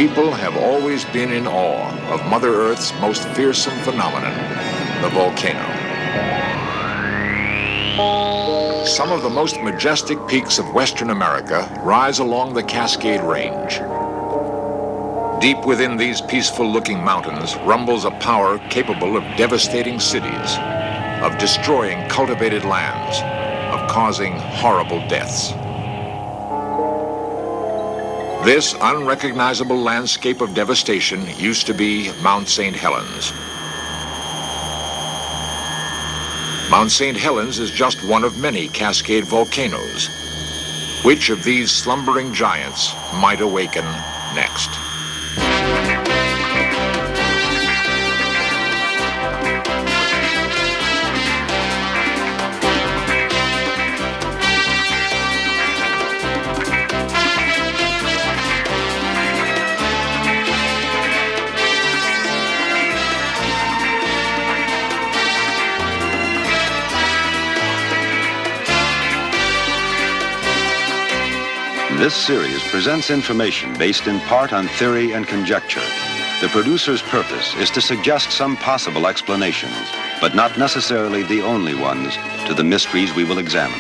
people have always been in awe of Mother Earth's most fearsome phenomenon, the volcano. Some of the most majestic peaks of Western America rise along the Cascade Range. Deep within these peaceful-looking mountains rumbles a power capable of devastating cities, of destroying cultivated lands, of causing horrible deaths. This unrecognizable landscape of devastation used to be Mount St. Helens. Mount St. Helens is just one of many Cascade volcanoes. Which of these slumbering giants might awaken next? This series presents information based in part on theory and conjecture. The producer's purpose is to suggest some possible explanations, but not necessarily the only ones, to the mysteries we will examine.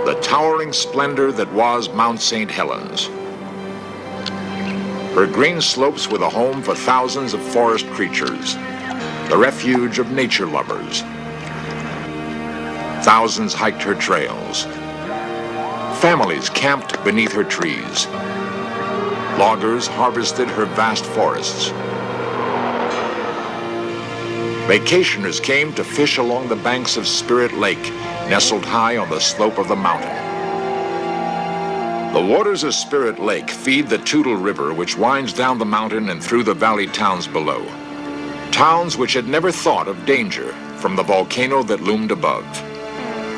The towering splendor that was Mount St. Helens. Her green slopes were the home for thousands of forest creatures, the refuge of nature lovers. Thousands hiked her trails. Families camped beneath her trees. Loggers harvested her vast forests. Vacationers came to fish along the banks of Spirit Lake, nestled high on the slope of the mountain. The waters of Spirit Lake feed the Toutle River, which winds down the mountain and through the valley towns below. Towns which had never thought of danger from the volcano that loomed above,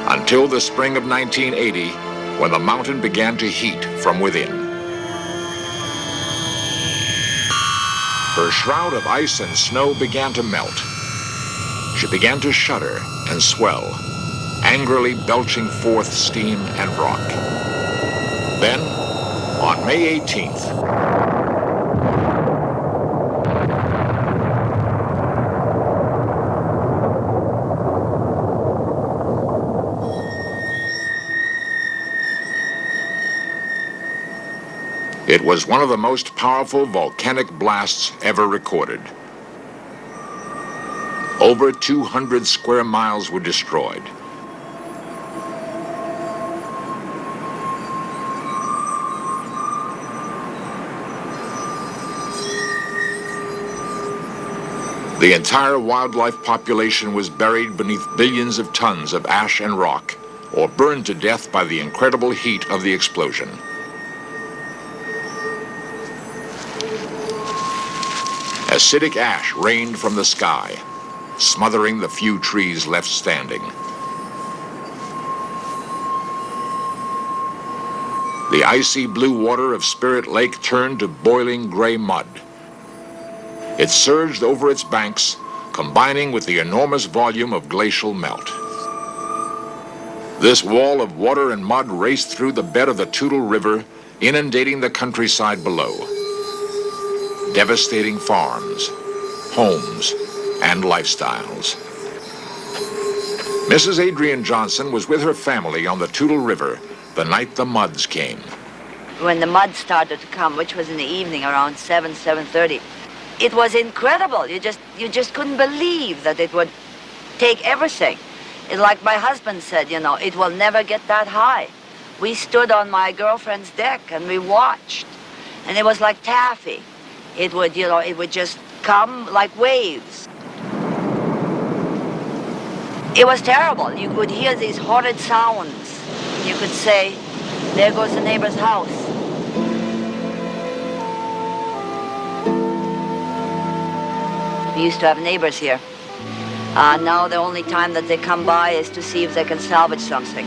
until the spring of 1980, when the mountain began to heat from within. Her shroud of ice and snow began to melt. She began to shudder and swell, angrily belching forth steam and rock. Then, on May 18th, it was one of the most powerful volcanic blasts ever recorded. Over 200 square miles were destroyed. The entire wildlife population was buried beneath billions of tons of ash and rock, or burned to death by the incredible heat of the explosion. Acidic ash rained from the sky, smothering the few trees left standing. The icy blue water of Spirit Lake turned to boiling gray mud. It surged over its banks, combining with the enormous volume of glacial melt. This wall of water and mud raced through the bed of the Toutle River, inundating the countryside below, devastating farms, homes, and lifestyles. Mrs. Adrian Johnson was with her family on the Toutle River the night the muds came. When the mud started to come, which was in the evening around 7:30, it was incredible. You just couldn't believe that it would take everything. Like my husband said, you know, it will never get that high. We stood on my girlfriend's deck and we watched, and it was like taffy. It would, you know, it would just come like waves. It was terrible. You could hear these horrid sounds. You could say, there goes the neighbor's house. We used to have neighbors here. Now the only time that they come by is to see if they can salvage something.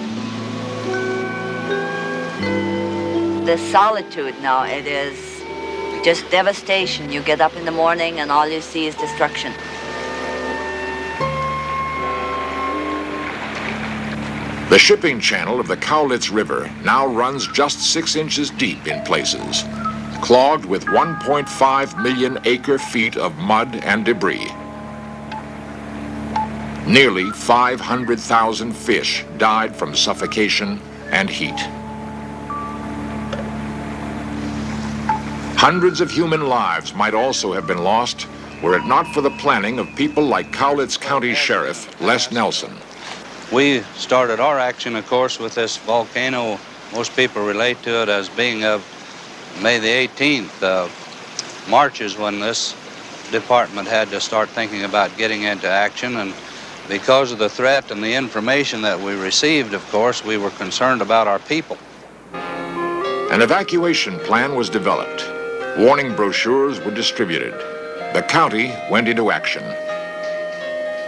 The solitude now, it is just devastation. You get up in the morning and all you see is destruction. The shipping channel of the Cowlitz River now runs just 6 inches deep in places, clogged with 1.5 million acre-feet of mud and debris. Nearly 500,000 fish died from suffocation and heat. Hundreds of human lives might also have been lost were it not for the planning of people like Cowlitz County Sheriff Les Nelson. We started our action, of course, with this volcano. Most people relate to it as being of May the 18th. March is when this department had to start thinking about getting into action, and because of the threat and the information that we received, of course, we were concerned about our people. An evacuation plan was developed. Warning brochures were distributed. The county went into action.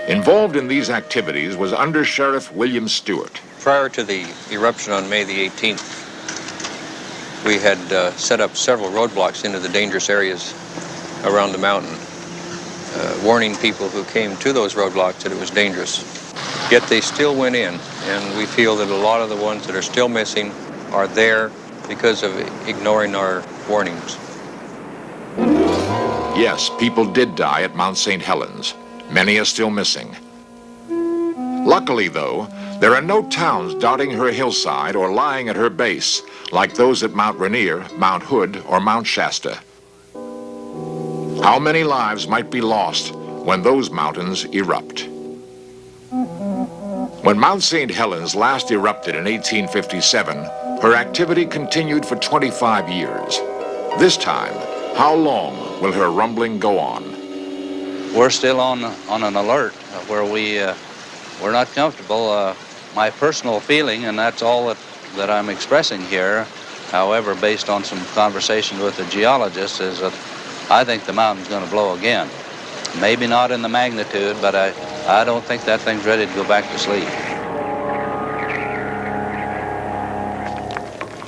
Involved in these activities was Under Sheriff William Stewart. Prior to the eruption on May the 18th, we had set up several roadblocks into the dangerous areas around the mountain, warning people who came to those roadblocks that it was dangerous. Yet they still went in, and we feel that a lot of the ones that are still missing are there because of ignoring our warnings. Yes, people did die at Mount St. Helens. Many are still missing. Luckily, though, there are no towns dotting her hillside or lying at her base, like those at Mount Rainier, Mount Hood, or Mount Shasta. How many lives might be lost when those mountains erupt? When Mount St. Helens last erupted in 1857, her activity continued for 25 years. This time, how long will her rumbling go on? We're still on an alert where we're not comfortable. My personal feeling, and that's all that I'm expressing here, however, based on some conversations with the geologists, is that I think the mountain's going to blow again. Maybe not in the magnitude, but I don't think that thing's ready to go back to sleep.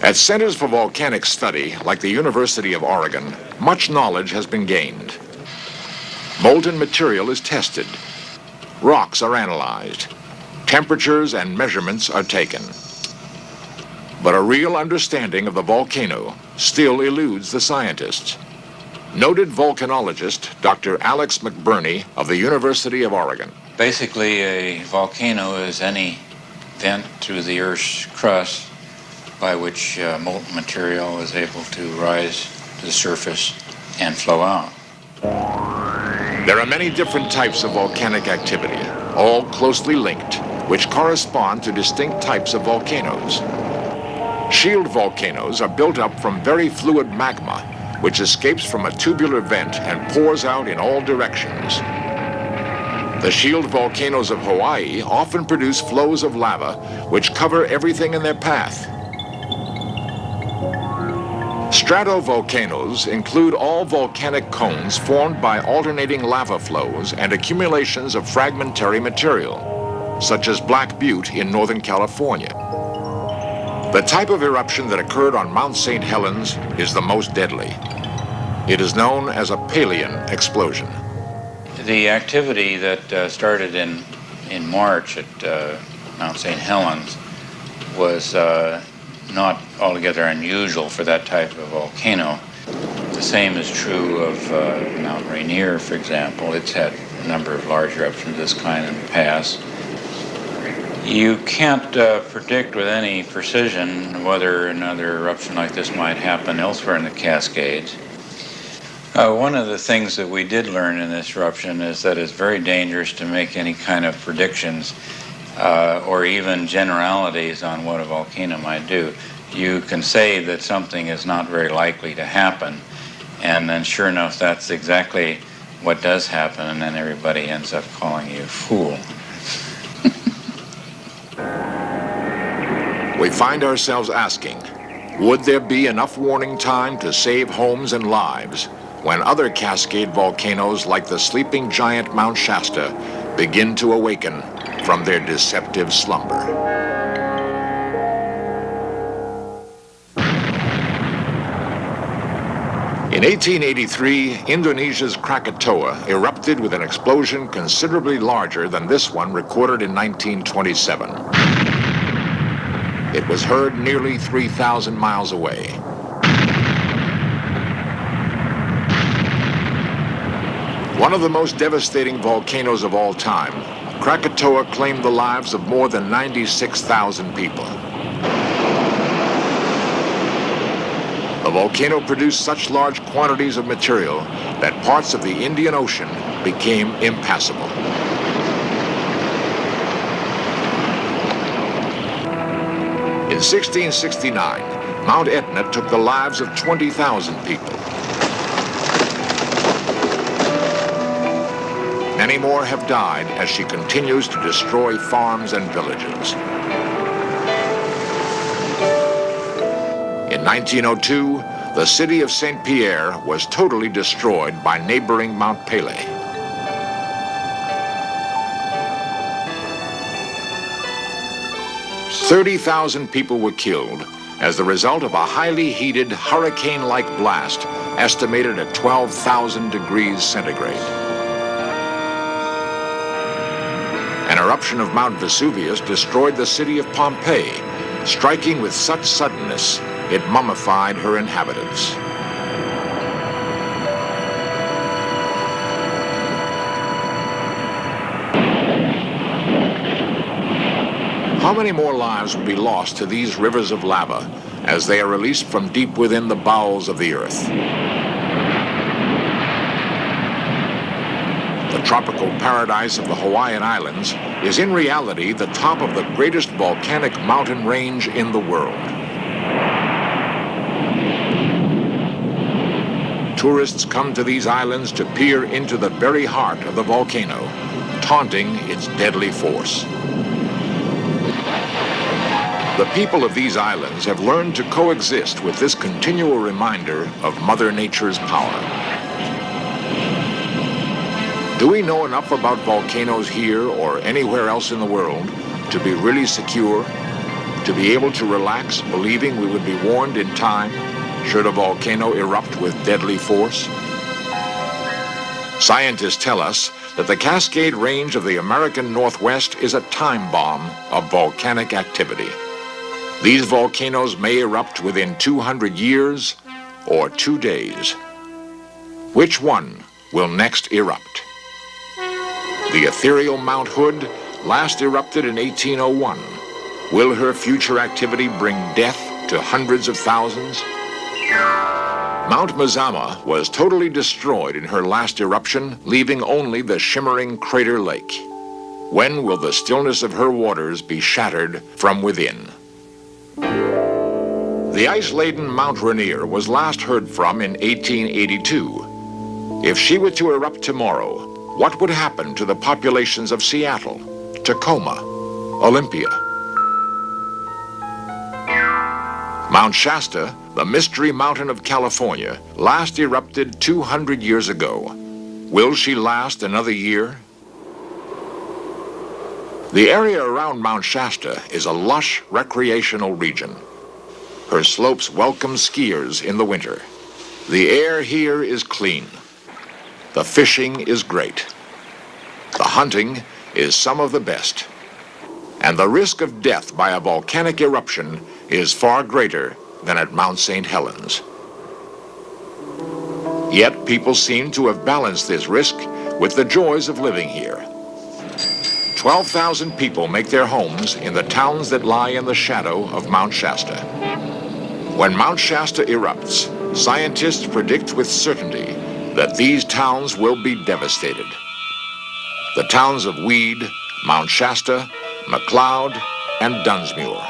At Centers for Volcanic Study, like the University of Oregon, much knowledge has been gained. Molten material is tested. Rocks are analyzed. Temperatures and measurements are taken. But a real understanding of the volcano still eludes the scientists. Noted volcanologist Dr. Alex McBurney of the University of Oregon. Basically, a volcano is any vent through the Earth's crust by which molten material is able to rise to the surface and flow out. There are many different types of volcanic activity, all closely linked, which correspond to distinct types of volcanoes. Shield volcanoes are built up from very fluid magma, which escapes from a tubular vent and pours out in all directions. The shield volcanoes of Hawaii often produce flows of lava, which cover everything in their path. Stratovolcanoes include all volcanic cones formed by alternating lava flows and accumulations of fragmentary material, such as Black Butte in Northern California. The type of eruption that occurred on Mount St. Helens is the most deadly. It is known as a Palean explosion. The activity that started in March at Mount St. Helens was not altogether unusual for that type of volcano. The same is true of Mount Rainier, for example. It's had a number of large eruptions of this kind in the past. You can't predict with any precision whether another eruption like this might happen elsewhere in the Cascades. One of the things that we did learn in this eruption is that it's very dangerous to make any kind of predictions or even generalities on what a volcano might do. You can say that something is not very likely to happen, and then sure enough, that's exactly what does happen, and then everybody ends up calling you a fool. We find ourselves asking, would there be enough warning time to save homes and lives when other Cascade volcanoes like the sleeping giant Mount Shasta begin to awaken from their deceptive slumber? In 1883, Indonesia's Krakatoa erupted with an explosion considerably larger than this one recorded in 1927. it was heard nearly 3,000 miles away. One of the most devastating volcanoes of all time, Krakatoa claimed the lives of more than 96,000 people. The volcano produced such large quantities of material that parts of the Indian Ocean became impassable. In 1669, Mount Etna took the lives of 20,000 people. Many more have died as she continues to destroy farms and villages. In 1902, the city of St. Pierre was totally destroyed by neighboring Mount Pelée. "30,000 people were killed as the result of a highly heated hurricane-like blast estimated at 12,000 degrees centigrade. An eruption of Mount Vesuvius destroyed the city of Pompeii, striking with such suddenness it mummified her inhabitants. How many more lives will be lost to these rivers of lava as they are released from deep within the bowels of the earth? The tropical paradise of the Hawaiian Islands is in reality the top of the greatest volcanic mountain range in the world. Tourists come to these islands to peer into the very heart of the volcano, taunting its deadly force. The people of these islands have learned to coexist with this continual reminder of Mother Nature's power. Do we know enough about volcanoes here or anywhere else in the world to be really secure, to be able to relax believing we would be warned in time should a volcano erupt with deadly force? Scientists tell us that the Cascade Range of the American Northwest is a time bomb of volcanic activity. These volcanoes may erupt within 200 years or 2 days. Which one will next erupt? The ethereal Mount Hood last erupted in 1801. Will her future activity bring death to hundreds of thousands? Mount Mazama was totally destroyed in her last eruption, leaving only the shimmering crater lake. When will the stillness of her waters be shattered from within? The ice-laden Mount Rainier was last heard from in 1882. If she were to erupt tomorrow, what would happen to the populations of Seattle, Tacoma, Olympia? Mount Shasta, the mystery mountain of California, last erupted 200 years ago. Will she last another year? The area around Mount Shasta is a lush recreational region. Her slopes welcome skiers in the winter. The air here is clean. The fishing is great. The hunting is some of the best. And the risk of death by a volcanic eruption is far greater than at Mount St. Helens. Yet people seem to have balanced this risk with the joys of living here. 12,000 people make their homes in the towns that lie in the shadow of Mount Shasta. When Mount Shasta erupts, scientists predict with certainty that these towns will be devastated. The towns of Weed, Mount Shasta, McLeod, and Dunsmuir.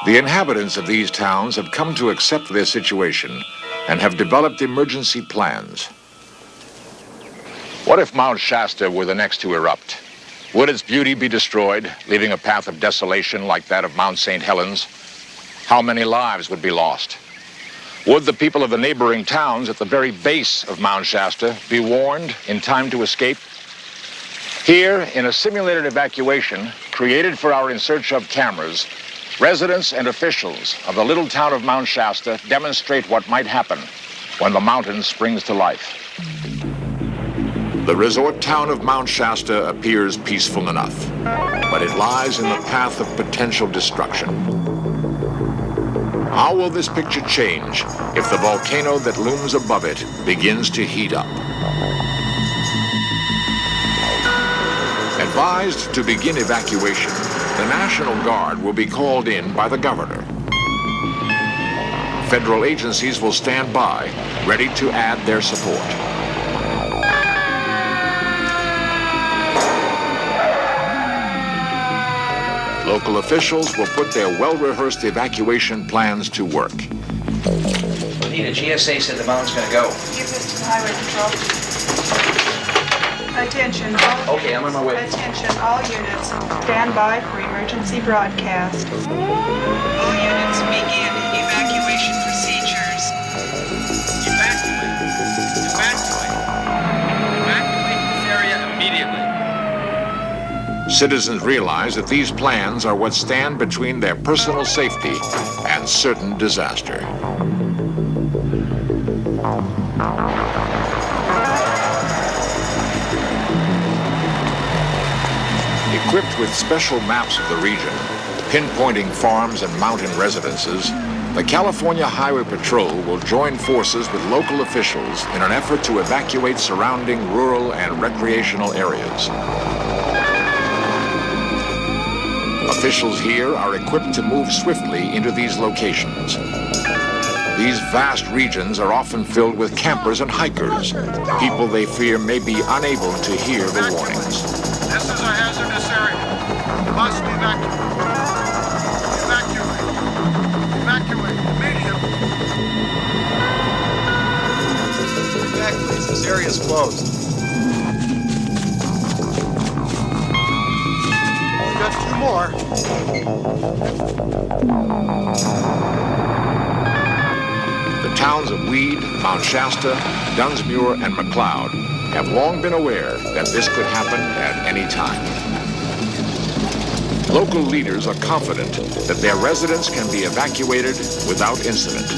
The inhabitants of these towns have come to accept their situation and have developed emergency plans. What if Mount Shasta were the next to erupt? Would its beauty be destroyed, leaving a path of desolation like that of Mount St. Helens? How many lives would be lost? Would the people of the neighboring towns at the very base of Mount Shasta be warned in time to escape? Here, in a simulated evacuation created for our In Search Of cameras, residents and officials of the little town of Mount Shasta demonstrate what might happen when the mountain springs to life. The resort town of Mount Shasta appears peaceful enough, but it lies in the path of potential destruction. How will this picture change if the volcano that looms above it begins to heat up? Advised to begin evacuation, the National Guard will be called in by the governor. Federal agencies will stand by, ready to add their support. Local officials will put their well-rehearsed evacuation plans to work. Nita, GSA said the mountain's going to go. Give this to the highway control. Attention, all Okay, I'm on my way. Attention, all units. Stand by for emergency broadcast. All units begin evacuation procedures. Evacuate. Evacuate. Evacuate this area immediately. Citizens realize that these plans are what stand between their personal safety and certain disaster. Equipped with special maps of the region, pinpointing farms and mountain residences, the California Highway Patrol will join forces with local officials in an effort to evacuate surrounding rural and recreational areas. Officials here are equipped to move swiftly into these locations. These vast regions are often filled with campers and hikers, people they fear may be unable to hear the warnings. This is a hazardous area. Must evacuate. Evacuate. Evacuate immediately. Evacuate. This area is closed. We've got two more. The towns of Weed, Mount Shasta, Dunsmuir, and McLeod have long been aware that this could happen at any time. Local leaders are confident that their residents can be evacuated without incident.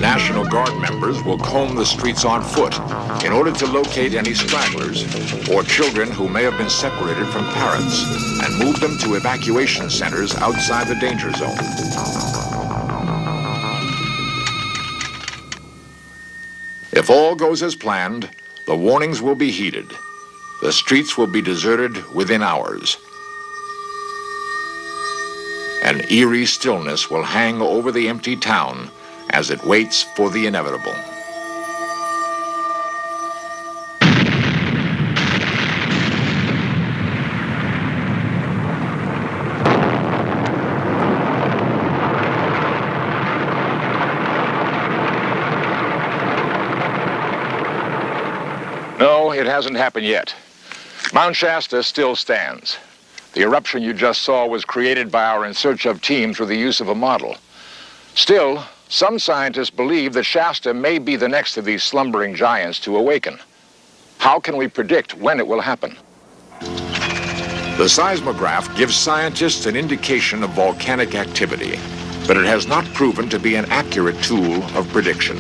National Guard members will comb the streets on foot in order to locate any stragglers or children who may have been separated from parents and move them to evacuation centers outside the danger zone. If all goes as planned, the warnings will be heeded. The streets will be deserted within hours. An eerie stillness will hang over the empty town as it waits for the inevitable. No, it hasn't happened yet. Mount Shasta still stands. The eruption you just saw was created by our In Search Of team through the use of a model. Still, some scientists believe that Shasta may be the next of these slumbering giants to awaken. How can we predict when it will happen? The seismograph gives scientists an indication of volcanic activity, but it has not proven to be an accurate tool of prediction.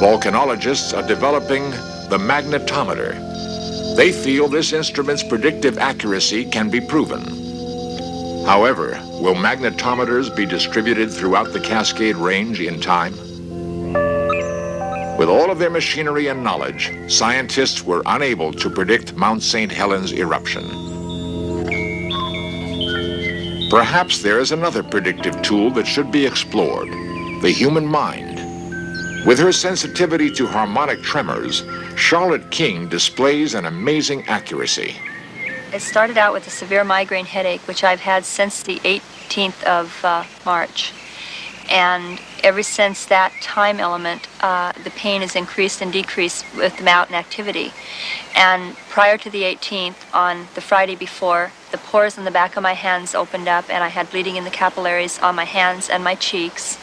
Volcanologists are developing the magnetometer. They feel this instrument's predictive accuracy can be proven. However, will magnetometers be distributed throughout the Cascade Range in time? With all of their machinery and knowledge, scientists were unable to predict Mount St. Helens eruption. Perhaps there is another predictive tool that should be explored, the human mind. With her sensitivity to harmonic tremors, Charlotte King displays an amazing accuracy. I started out with a severe migraine headache, which I've had since the 18th of March. And ever since that time element, the pain has increased and decreased with the mountain activity. And prior to the 18th, on the Friday before, the pores in the back of my hands opened up and I had bleeding in the capillaries on my hands and my cheeks.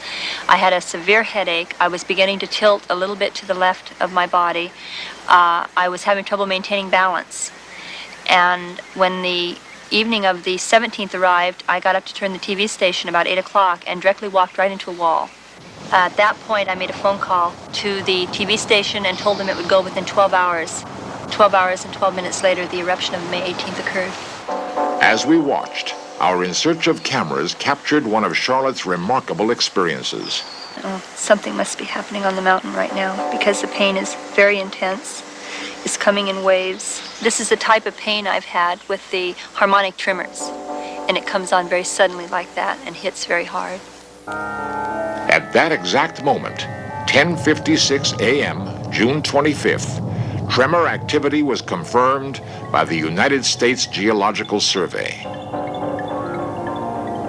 I had a severe headache. I was beginning to tilt a little bit to the left of my body. I was having trouble maintaining balance. And when the evening of the 17th arrived, I got up to turn the TV station about 8 o'clock and directly walked right into a wall. At that point, I made a phone call to the TV station and told them it would go within 12 hours. 12 hours and 12 minutes later, the eruption of May 18th occurred. As we watched, our In Search of cameras captured one of Charlotte's remarkable experiences. Oh, something must be happening on the mountain right now because the pain is very intense. It's coming in waves. This is the type of pain I've had with the harmonic tremors, and it comes on very suddenly like that and hits very hard. At that exact moment, 10:56 a.m., June 25th, tremor activity was confirmed by the United States Geological Survey.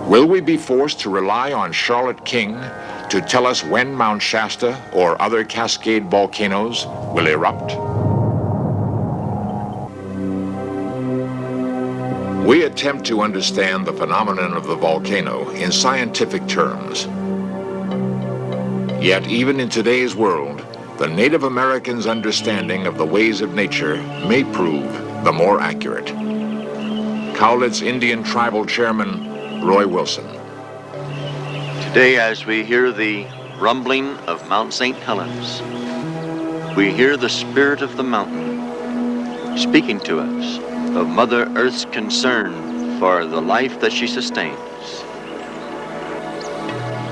Will we be forced to rely on Charlotte King to tell us when Mount Shasta or other Cascade volcanoes will erupt? We attempt to understand the phenomenon of the volcano in scientific terms. Yet even in today's world, the Native Americans' understanding of the ways of nature may prove the more accurate. Cowlitz Indian Tribal Chairman Roy Wilson. Today, as we hear the rumbling of Mount St. Helens, we hear the spirit of the mountain speaking to us of Mother Earth's concern for the life that she sustains.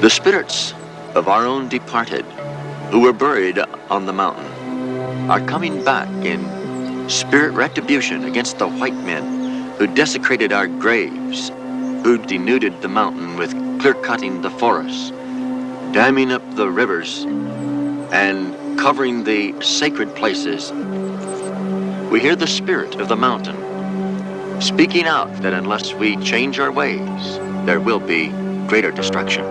The spirits of our own departed who were buried on the mountain are coming back in spirit retribution against the white men who desecrated our graves, who denuded the mountain with clear-cutting the forests, damming up the rivers, and covering the sacred places. We hear the spirit of the mountain speaking out that unless we change our ways, there will be greater destruction.